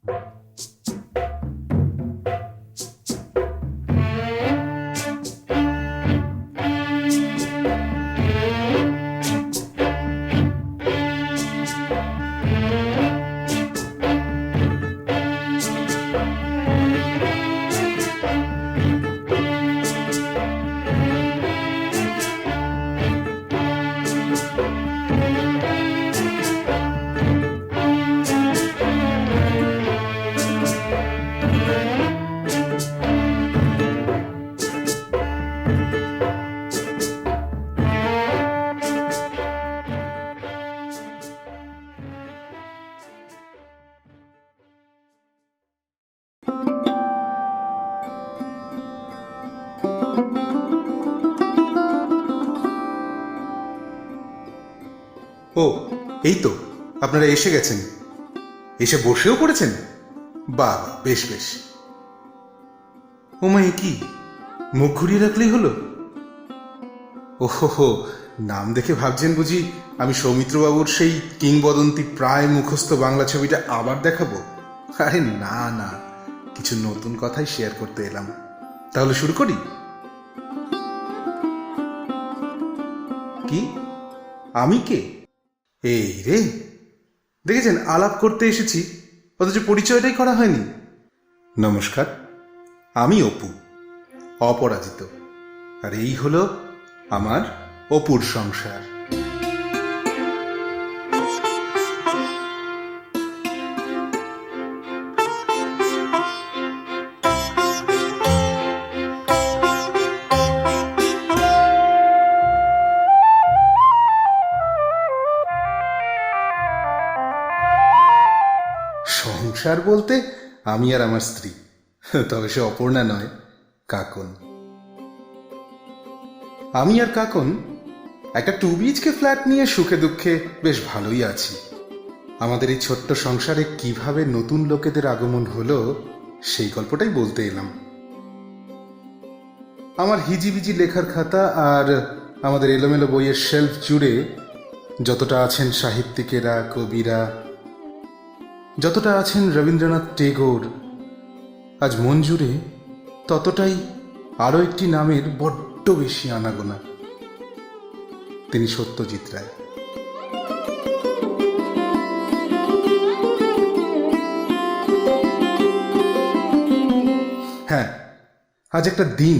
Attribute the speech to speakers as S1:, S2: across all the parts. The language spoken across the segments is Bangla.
S1: ও, এই তো আপনারা এসে গেছেন। এসে বসেও পড়েছেন? বাহ, বেশ বেশ। ওমা, এ কি, মুখ ঘুরিয়ে রাখলেই হলো? ওহো, নাম দেখে ভাবছেন বুঝি আমি সৌমিত্রবাবুর সেই কিংবদন্তি প্রায় মুখস্থ বাংলা ছবিটা আবার দেখাবো? আরে না না, কিছু নতুন কথাই শেয়ার করতে এলাম। তাহলে শুরু করি। কি, আমি কে? এই রে, দেখেছেন, আলাপ করতে এসেছি অথচ পরিচয়টাই করা হয়নি। নমস্কার, আমি অপু, অপরাজিত। আর এই হলো আমার অপুর সংসার। সংসার বলতে আমি আর আমার স্ত্রী, তবে সে অপর্ণা নয়, কাকন। আমি আর কাকন একটা 2 BHK ফ্ল্যাট নিয়ে সুখে দুঃখে বেশ ভালোই আছি। আমাদের এই ছোট্ট সংসারে কিভাবে নতুন লোকেদের আগমন হলো সেই গল্পটাই বলতে এলাম। আমার হিজিবিজি লেখার খাতা আর আমাদের এলোমেলো বইয়ের শেলফ জুড়ে যতটা আছেন সাহিত্যিকেরা, কবিরা, যতটা আছেন রবীন্দ্রনাথ টেগোর, আজ মন জুড়ে ততটাই আরও একটি নামের বড্ড বেশি আনাগোনা। তিনি সত্যজিৎ রায়। হ্যাঁ, আজ একটা দিন,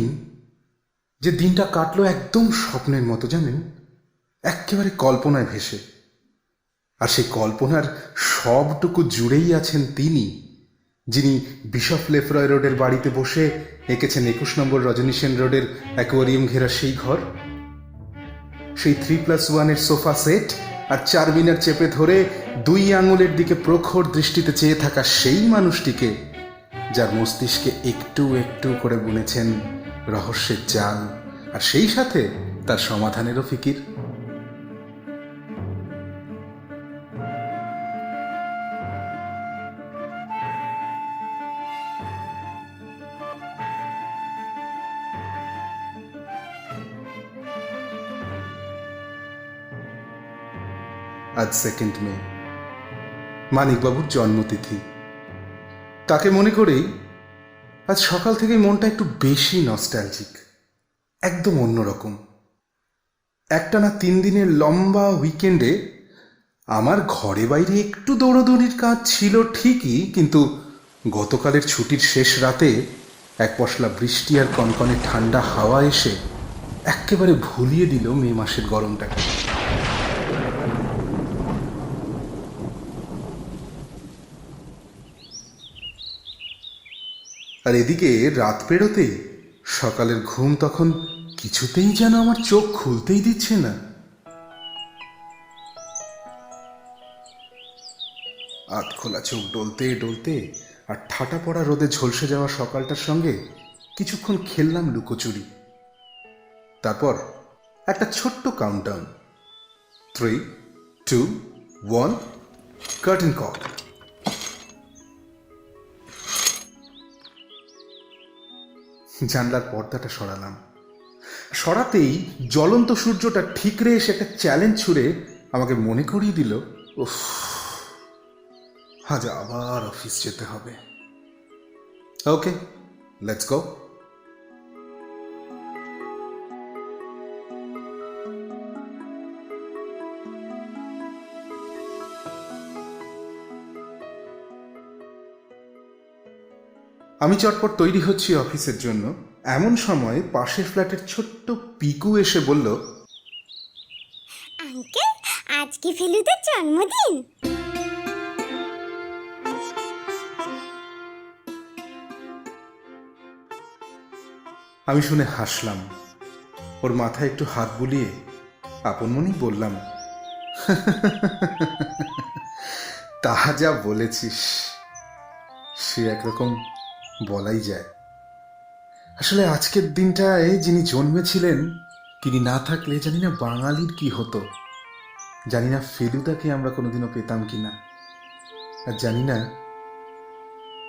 S1: যে দিনটা কাটলো একদম স্বপ্নের মতো, জানেন, একেবারে কল্পনায় ভেসে। আর সেই কল্পনার সবটুকু জুড়েই আছেন তিনি, যিনি বিশপ লেফরয় রোডের বাড়িতে বসে এঁকেছেন 21 নম্বর রজনী সেন রোডের অ্যাকোয়ারিয়াম ঘেরা সেই ঘর, সেই 3+1 সোফা সেট, আর 4 মিনার চেপে ধরে 2 আঙুলের দিকে প্রখর দৃষ্টিতে চেয়ে থাকা সেই মানুষটিকে, যার মস্তিষ্কে একটু একটু করে বুনেছেন রহস্যের জাল, আর সেই সাথে তার সমাধানেরও ফিকির। আজ 2 মে, মানিকবাবুর জন্মতিথি। তাকে মনে করেই আজ সকাল থেকে মনটা একটু বেশি নস্টালজিক, একদম অন্যরকম। একটানা 3 দিনের লম্বা উইকেন্ডে আমার ঘরে বাইরে একটু দৌড়দৌড়ির কাজ ছিল ঠিকই, কিন্তু গতকালের ছুটির শেষ রাতে এক পশলা বৃষ্টি আর কনকনে ঠান্ডা হাওয়া এসে একেবারে ভুলিয়ে দিল মে মাসের গরমটাকে। আর এদিকে রাত পেরোতেই সকালের ঘুম তখন কিছুতেই যেন আমার চোখ খুলতেই দিচ্ছে না। আধখোলা চোখ ডলতে ডলতে আর ঠাটা পড়া রোদে ঝলসে যাওয়া সকালটার সঙ্গে কিছুক্ষণ খেললাম লুকোচুরি। তারপর একটা ছোট্ট কাউন্টডাউন, 3, 2, 1, কার্টেন কল। জানলার পর্দাটা সরালাম। সরাতেই জ্বলন্ত সূর্যটা ঠিকরে এসে একটা চ্যালেঞ্জ ছুড়ে আমাকে মনে করিয়ে দিল, উফ, আজ আবার অফিস যেতে হবে। ওকে, লেটস গো। আমি চটপট তৈরি হচ্ছি অফিসের জন্য। এমন সময় পাশের ফ্ল্যাটের ছোট্ট পিকু এসে বলল,
S2: আঙ্কেল, আজ কি ফেলুদার জন্মদিন?
S1: আমি শুনে হাসলাম। ওর মাথায় একটু হাত বুলিয়ে আপন মনেই বললাম, তাহা যা বলেছিস সে একরকম বলাই যায়। আসলে আজকের দিনটায় যিনি জন্মেছিলেন তিনি না থাকলে জানি না বাঙালির কি হতো। জানি না ফেলুদাকে আমরা কোনোদিনও পেতাম কিনা। আর জানি না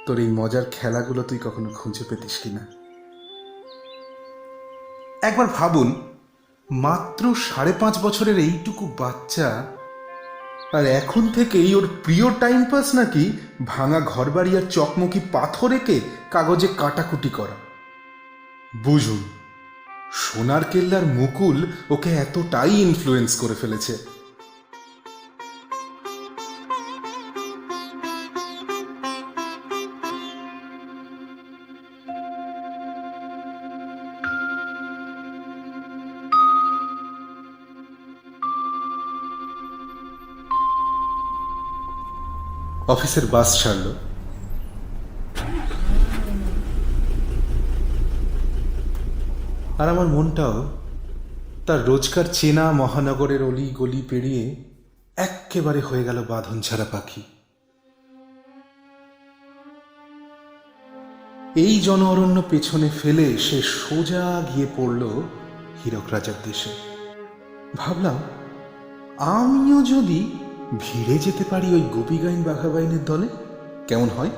S1: তোর এই মজার খেলাগুলো তুই কখনো খুঁজে পেতিস কিনা। একবার ভাবুন, মাত্র 5.5 বছরের এইটুকু বাচ্চা, আর এখন থেকেই ওর প্রিয় টাইম পাস নাকি ভাঙা ঘরবাড়ি আর চকমকি পাথর এঁকে কাগজে কাটাকুটি করা। বুঝুন, সোনার কেল্লার মুকুল ওকে এতটাই ইনফ্লুয়েন্স করে ফেলেছে। অফিসের বাস ছাড়ল। আর আমার মনটাও তার রোজকার চেনা মহানগরের অলি গলি পেরিয়ে এক্কেবারে হয়ে গেল বাঁধন ছাড়া পাখি। এই জন অরণ্য পেছনে ফেলে সে সোজা গিয়ে পড়ল হীরক রাজার দেশে। ভাবলাম, আমিও যদি ভিড়ে যেতে পারি ওই গোপীগাইন বাঘাবাইনের দলে কেমন হয়।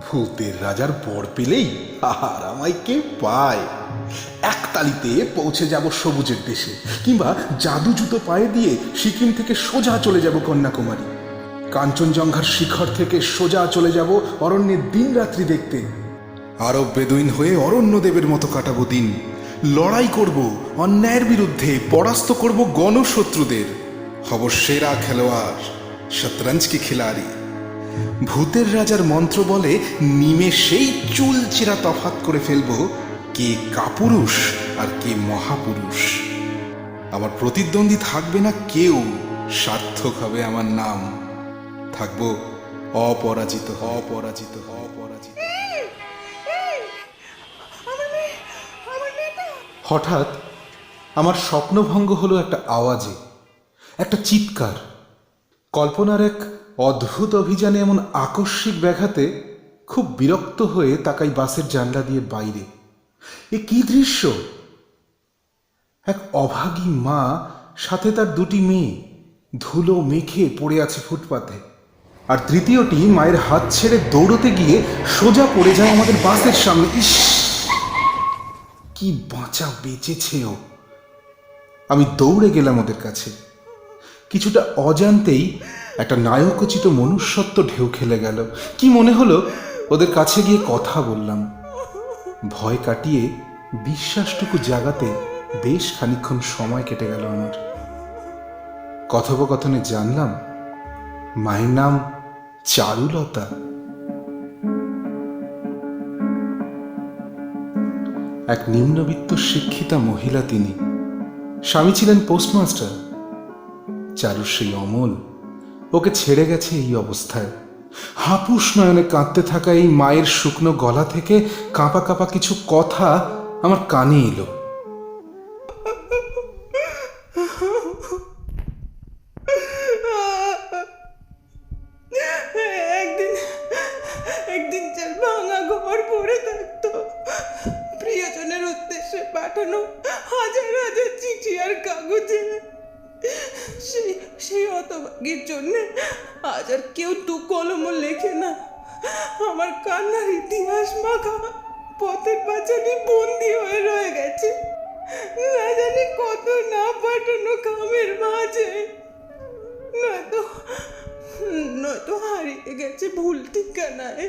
S1: ভূতের রাজার বর পেলেই আর আমায় কে পায়। এক তালিতে পৌঁছে যাব সবুজের দেশে, কিংবা জাদু জুতো পায়ে দিয়ে সিকিম থেকে সোজা চলে যাব কন্যাকুমারী। কাঞ্চনজঙ্ঘার শিখর থেকে সোজা চলে যাব অরণ্যের দিন রাত্রি দেখতে। আরব বেদুইন হয়ে অরণ্যদেবের মতো কাটাবো দিন। লড়াই করব অন্যায়ের বিরুদ্ধে, পরাস্ত করব গণশত্রুদের। হব সেরা খেলোয়াড়, শতরঞ্জ কি খিলাড়ি। ভূতের রাজার মন্ত্র বলে নিমেষেই চুল চেরা তফাৎ করে ফেলবো কে কাপুরুষ আর কে মহাপুরুষ। আমার প্রতিদ্বন্দ্বী থাকবে না কেউ, সার্থক হবে আমার নাম। থাকবো অপরাজিত, অপরাজিত, অপরাজিত। হঠাৎ আমার স্বপ্নভঙ্গ হলো একটা আওয়াজে, একটা চিৎকার। কল্পনার এক অদ্ভুত অভিযানে এমন আকস্মিক ব্যাঘাতে খুব বিরক্ত হয়ে তাকাই বাসের জানলা দিয়ে বাইরে। এ কি দৃশ্য! এক অভাগী মা, সাথে তার দুটি মেয়ে ধুলো মেখে পড়ে আছে ফুটপাতে, আর তৃতীয়টি মায়ের হাত ছেড়ে দৌড়তে গিয়ে সোজা পড়ে যায় আমাদের বাসের সামনে। ইস, কি বাঁচা বেঁচেছে ও! আমি দৌড়ে গেলাম ওদের কাছে। কিছুটা অজান্তেই একটা নায়কোচিত মনুষ্যত্ব ঢেউ খেলে গেল। কি মনে হলো ওদের কাছে গিয়ে কথা বললাম। ভয় কাটিয়ে বিশ্বাসটুকু জাগাতে বেশ খানিকক্ষণ সময় কেটে গেল আমার। কথোপকথনে জানলাম মায়ের নাম চারুলতা। এক নিম্নবিত্ত শিক্ষিতা মহিলা তিনি। স্বামী ছিলেন পোস্টমাস্টার। চারুর সেই অমল ওকে ছেড়ে গেছে এই অবস্থায়। হাপুস নয়নে কাঁদতে থাকা এই মায়ের শুকনো গলা থেকে কাঁপা কাঁপা কিছু কথা আমার কানে এলো।
S3: একদিন চাল ভাঙা ঘর পড়ে থাকতো, প্রিয়জনের উদ্দেশ্যে পাঠানো হাজার হাজার চিঠি আর কাগজে। সেই হতভাগীর জন্য আজ আর কেউ দু কলমও লেখে না। আমার কান্নার ইতিহাস মাখা পথের পাঁচালি বন্দি হয়ে রয়ে গেছে, না জানি কত না পাঠানো কামের মাঝে। নয়তো নয়তো হারিয়ে গেছে ভুল ঠিকানায়।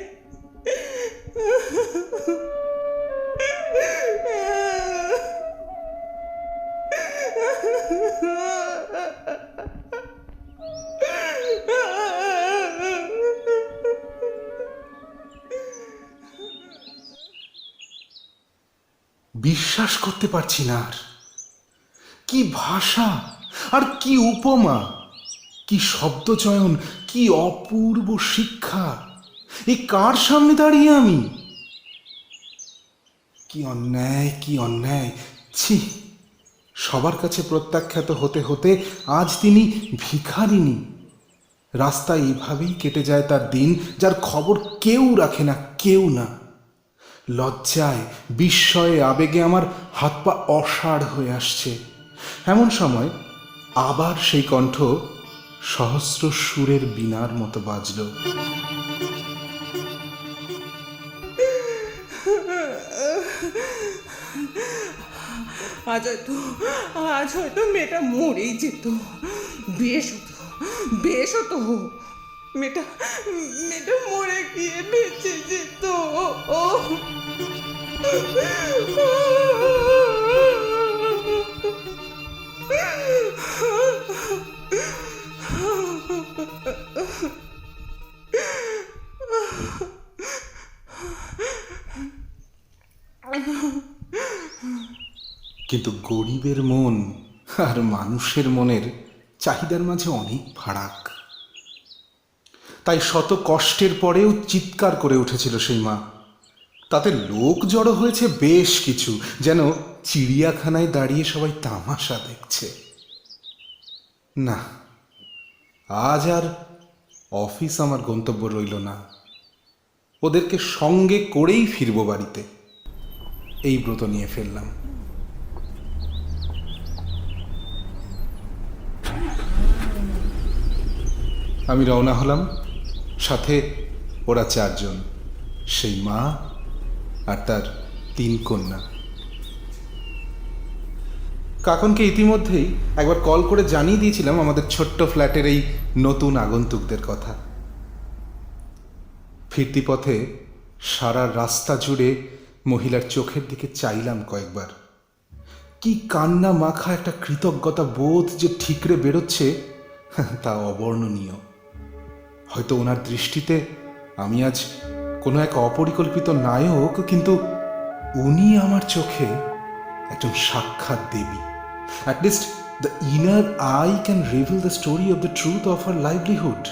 S1: বিশ্বাস করতে পারছি না আর। কি ভাষা আর কি উপমা, কি শব্দচয়ন, কি অপূর্ব শিক্ষা! এই কার সামনে দাঁড়িয়ে আমি! কি অন্যায়, কি অন্যায়! ছি! সবার কাছে প্রত্যাখ্যাত হতে হতে আজ তিনি ভিখারিনী। রাস্তায় এইভাবেই কেটে যায় তার দিন, যার খবর কেউ রাখে না, কেউ না। লজ্জায়, বিস্ময়ে, আবেগে আমার হাত পা অসাড় হয়ে আসছে। এমন সময় আবার সেই কণ্ঠ সহস্র সুরের বীণার মতো বাজল।
S3: আজ হয়তো মেয়েটা মরেই যেত। বেশ হতো মেয়েটা মেয়েটা মরে গিয়ে বেঁচে যেত।
S1: কিন্তু গরিবের মন আর মানুষের মনের চাহিদার মাঝে অনেক ফারাক। তাই শত কষ্টের পরেও চিৎকার করে উঠেছিল সেই মা। তাতে লোক জড়ো হয়েছে বেশ কিছু, যেন চিড়িয়াখানায় দাঁড়িয়ে সবাই তামাশা দেখছে। না, আজ আর অফিস আমার গন্তব্য রইল না। ওদেরকে সঙ্গে করেই ফিরব বাড়িতে, এই ব্রত নিয়ে ফেললাম। আমি রওনা হলাম, সাথে ওরা 4 জন, সেই মা আর তার 3 কন্যা। কাকনকে ইতিমধ্যেই একবার কল করে জানিয়ে দিয়েছিলাম আমাদের ছোট্ট ফ্ল্যাটের এই নতুন আগন্তুকদের কথা। ফিরতি পথে সারা রাস্তা জুড়ে মহিলার চোখের দিকে চাইলাম কয়েকবার। কি কান্না মাখা একটা কৃতজ্ঞতা বোধ যে ঠিকরে বেরোচ্ছে, তা অবর্ণনীয়। হয়তো ওনার দৃষ্টিতে আমি আজ কোনো এক অপরিকল্পিত নায়ক, কিন্তু উনি আমার চোখে একজন সাক্ষাৎ দেবী। At least the inner eye can reveal the story of the truth of her livelihood.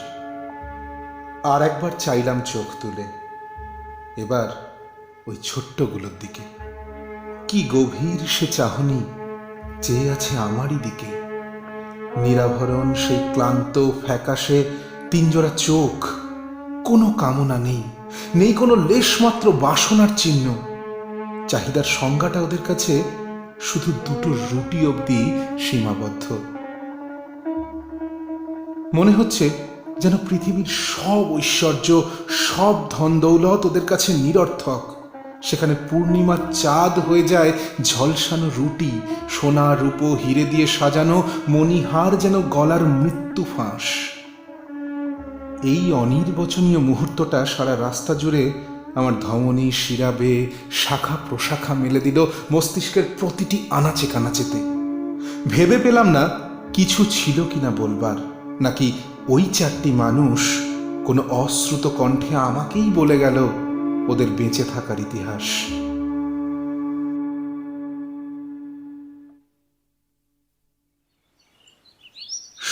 S1: আর একবার চাইলাম চোখ তুলে, এবার ওই ছোট্টগুলোর দিকে। কি গভীর সে চাহনি চেয়ে আছে আমারই দিকে। নিরাভরণ সেই ক্লান্ত ফ্যাকাশে 3 জোড়া চোখ, কোনো কামনা নেই, নেই কোনো লেশমাত্র বাসনার চিহ্ন। চাহিদার সংজ্ঞাটা ওদের কাছে শুধু 2টো রুটি অবধি সীমাবদ্ধ। মনে হচ্ছে যেন পৃথিবীর সব ঐশ্বর্য, সব ধন দৌলত ওদের কাছে নিরর্থক। সেখানে পূর্ণিমার চাঁদ হয়ে যায় ঝলসানো রুটি, সোনা রূপো হিরে দিয়ে সাজানো মণিহার যেন গলার মৃত্যু ফাঁস। এই অনির্বচনীয় মুহূর্তটা সারা রাস্তা জুড়ে আমার ধমনী, শিরাবে শাখা প্রশাখা মেলে দিল মস্তিষ্কের প্রতিটি আনাচে কানাচেতে। ভেবে পেলাম না কিছু ছিল কিনা বলবার, নাকি ওই 4টি মানুষ কোনো অশ্রুত কণ্ঠে আমাকেই বলে গেল ওদের বেঁচে থাকার ইতিহাস।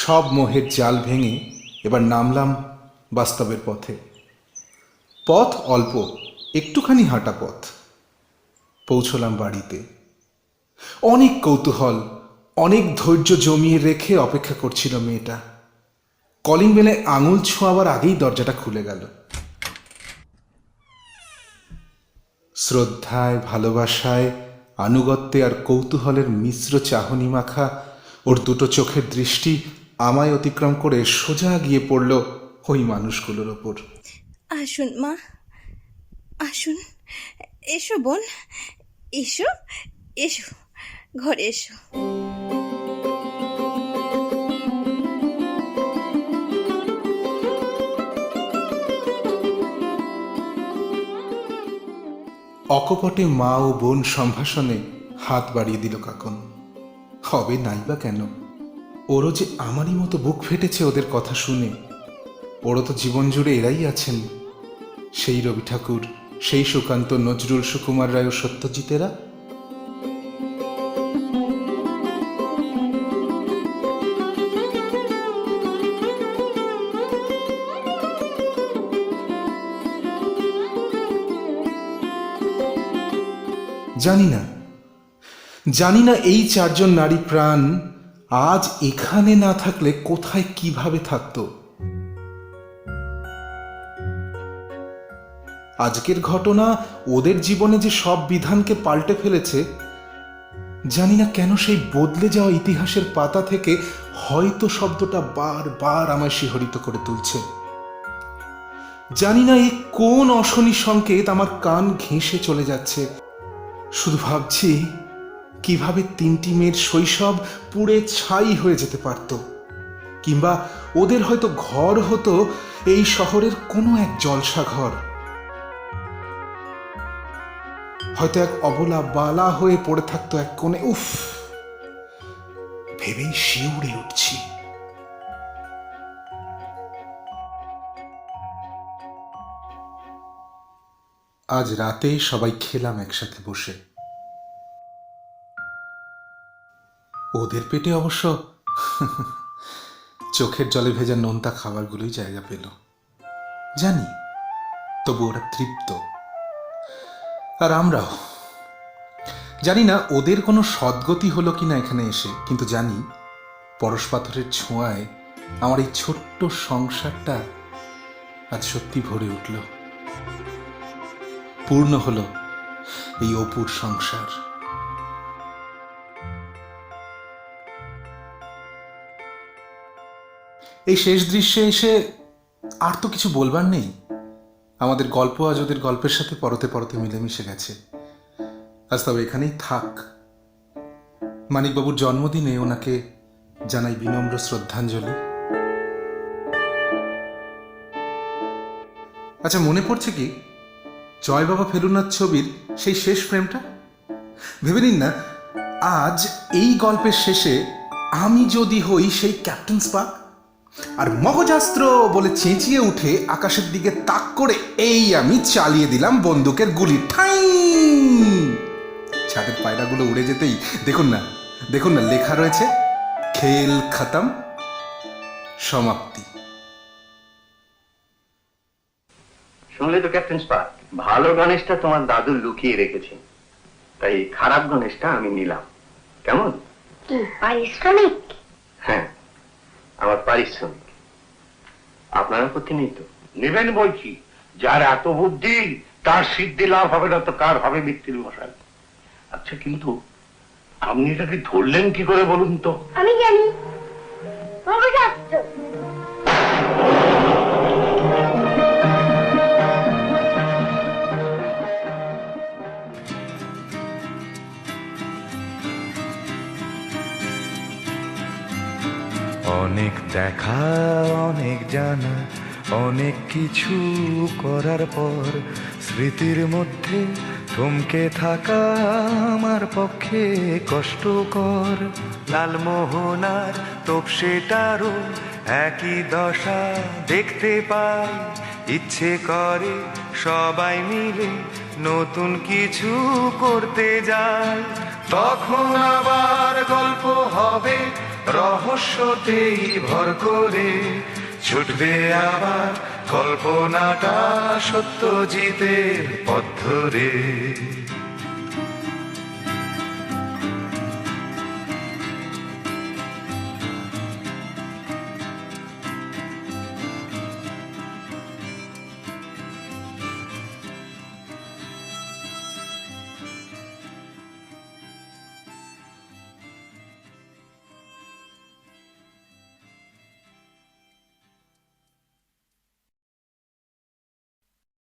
S1: সব মোহের জাল ভেঙে এবার নামলাম বাস্তবের পথে। পথ অল্প, একটুখানি হাঁটা পথ। পৌঁছলাম বাড়িতে। অনেক কৌতূহল, অনেক ধৈর্য জমিয়ে রেখে অপেক্ষা করছিল মেয়েটা। কলিং বেলে আঙুল ছোঁয়াবার আগেই দরজাটা খুলে গেল। শ্রদ্ধায়, ভালোবাসায়, আনুগত্যে আর কৌতূহলের মিশ্র চাহনি মাখা ওর 2টো চোখের দৃষ্টি আমায় অতিক্রম করে সোজা গিয়ে পড়ল ওই মানুষগুলোর ওপর।
S4: আসুন মা, আসুন, এসো বোন, এসো এসো, ঘরে এসো।
S1: অকপটে মা ও বোন সম্ভাষণে হাত বাড়িয়ে দিল কাকন। হবে নাই বা কেন, ওরও যে আমারই মতো বুক ফেটেছে ওদের কথা শুনে। ওরও তো জীবন জুড়ে এরাই আছেন, সেই রবি ঠাকুর, সেই সুকান্ত, নজরুল, সুকুমার রায় ও সত্যজিতেরা। জানি না এই চারজন নারী প্রাণ আজ এখানে না থাকলে কোথায় কিভাবে থাকতো। আজকের ঘটনা ওদের জীবনে যে সব বিধানকে পাল্টে ফেলেছে, জানি না কেন সেই বদলে যাওয়া ইতিহাসের পাতা থেকে হয়তো শব্দটা বারবার আমায় শিহরিত করে তুলছে। জানি না এই কোন অশনি সংকেত আমার কান ঘেঁষে চলে যাচ্ছে। শুধু ভাবছি কিভাবে তিনটি মেয়ের শৈশব পুড়ে ছাই হয়ে যেতে পারত, কিংবা ওদের হয়তো ঘর হতো এই শহরের কোনো এক জলসা ঘর, হয়তো এক অবলা বালা হয়ে পড়ে থাকতো এক কোণে। উফ, ভেবেই শিউরে উঠছি। আজ রাতে সবাই খেলাম একসাথে বসে। ওদের পেটে অবশ্য চোখের জলে ভেজা নোনতা খাবারগুলোই জায়গা পেল, জানি, তবু ওরা তৃপ্ত। আর আমরাও। জানি না ওদের কোনো সদ্গতি হলো কিনা এখানে এসে, কিন্তু জানি পরশ পাথরের ছোঁয়ায় আমার এই ছোট্ট সংসারটা আজ সত্যি ভরে উঠল, পূর্ণ হলো এই অপুর সংসার। এই শেষ দৃশ্যে এসে আর তো কিছু বলবার নেই। আমাদের গল্প আজ ওদের গল্পের সাথে পরতে পরতে মিলেমিশে গেছে। আজ তবে এখানেই থাক। মানিকবাবুর জন্মদিনে ওনাকে জানাই বিনম্র শ্রদ্ধাঞ্জলি। আচ্ছা, মনে পড়ছে কি জয় বাবা ফেলুনাথ ছবির সেই শেষ ফ্রেমটা? ভেবে নিন না, আজ এই গল্পের শেষে আমি যদি হই সেই ক্যাপ্টেন স্পার্ক, আর মগজাস্ত্র বলে চেঁচিয়ে উঠে আকাশের দিকে তাক করে এই আমি চালিয়ে দিলাম বন্দুকের গুলি, ঠাই! ছাদের পায়রাগুলো উড়ে যেতেই দেখুন না লেখা রয়েছে খেল খতম, সমাপ্তি।
S5: শুনলে তো ক্যাপ্টেন স্পার্ক, ভালো গণেশটা তোমার দাদু লুকিয়ে রেখেছে, তাই খারাপ গণেশটা আমি নিলাম। কেমন?
S2: কি পারিশ্রমিক?
S5: হ্যাঁ, আমার পারিশ্রমিক। আপনার আপত্তি নেই তো?
S6: নেবেন বলছি, যার এত বুদ্ধি তার সিদ্ধি লাভ হবে না তো কার হবে মৃত্যুর মশাই। আচ্ছা, কিন্তু আপনি এটাকে ধরলেন কি করে বলুন তো?
S2: আমি জানি, মগজাস্ত্র।
S7: অনেক দেখা, অনেক জানা, অনেক কিছু করার পর স্মৃতির মধ্যে থমকে থাকা আমার পক্ষে কষ্টকর। লালমোহনার তোপসেটারও একই দশা দেখতে পাই, ইচ্ছে করে সবাই মিলে নতুন কিছু করতে যায়। তখন আবার গল্প হবে রহস্যতেই ভর করে, ছুটবে আবার কল্পনাটা সত্যজিতের পথ ধরে।